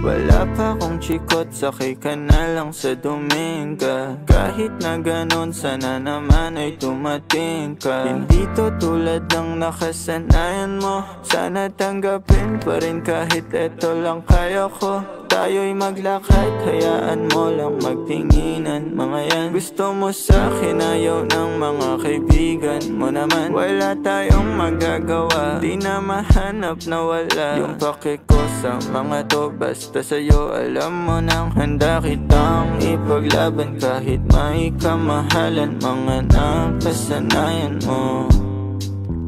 Wala pa akong chikot, sakay ka na lang sa Dominga. Kahit na ganon, sana naman ay tumating ka. Hindi to tulad ng nakasanayan mo, sana tanggapin pa rin kahit eto lang kaya ko. Tayo'y maglakad, hayaan mo lang magtinginan. Mga yan, gusto mo sa'kin, ayaw ng mga kaibigan mo naman. Wala tayong magagawa, di na mahanap na wala yung pake ko sa mga to. Basta sa'yo, alam mo nang handa kitang ipaglaban. Kahit may kamahalan, mga nakasanayan mo.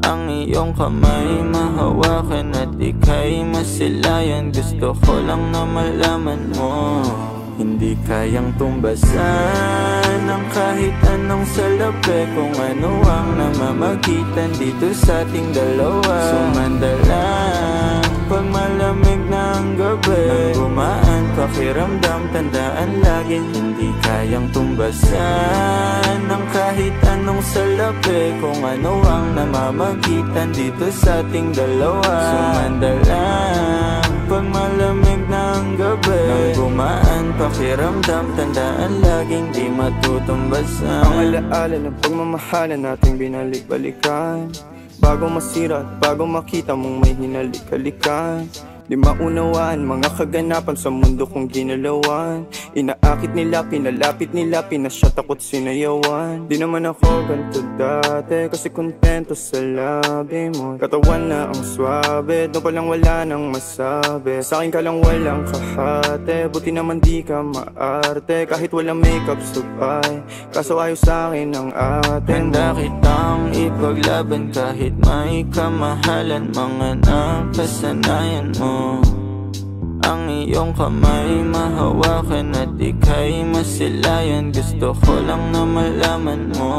Ang iyong kamay mahawakan at ika'y masilayan. Gusto ko lang na malaman mo, hindi kayang tumbasan ng kahit anong salapi. Kung ano ang namamagitan dito sa ating dalawa. Sumandalang pag malamig na ang gabi, nang gumaan pakiramdam, tandaan laging hindi kayang tumbasan ng kahit anong salapi. Kung ano ang namamagitan dito sa ating dalawa. Sumandalang pag malamig na ang gabi, nang gumaan pakiramdam, tandaan laging di matutumbasan. Ang alaala ng pagmamahalan nating binalik-balikan, bago masira at bago makita mong may hinalik-halikan. Di maunawaan mga kaganapan sa mundo kong ginalawan. Inaakit nila, pinalapit nila, pinasyat ako't sinayawan. Di naman ako ganito dati, kasi kontento sa labi mo. Katawan na ang swabe, doon palang wala nang masabi. Sa'kin ka lang walang kahate, buti naman di ka maarte. Kahit walang makeup sabay, kaso ayaw sa'kin ang atin mo. Handa kitang ipaglaban kahit may kamahalan, mga nakasanayan mo. Ang iyong kamay mahawakan at ika'y masilayan. Gusto ko lang na malaman mo,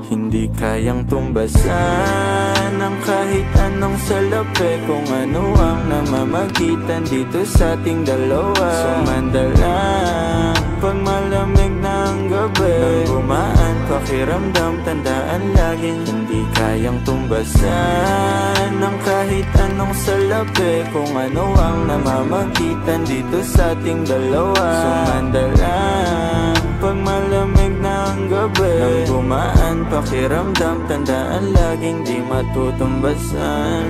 hindi kayang tumbasan ng kahit anong salapi. Kung ano ang namamagitan dito sa ating dalawa. Sumandalang pag malamig na ang gabi, nang gumaan pakiramdam, tandaan laging hindi kayang tumbasan ng kahit anong salapi. Kung ano ang namamagitan dito sa ating dalawa. Sumandalang pag malamig na ang gabi, nang gumaan pakiramdam, tandaan laging di matutumbasan.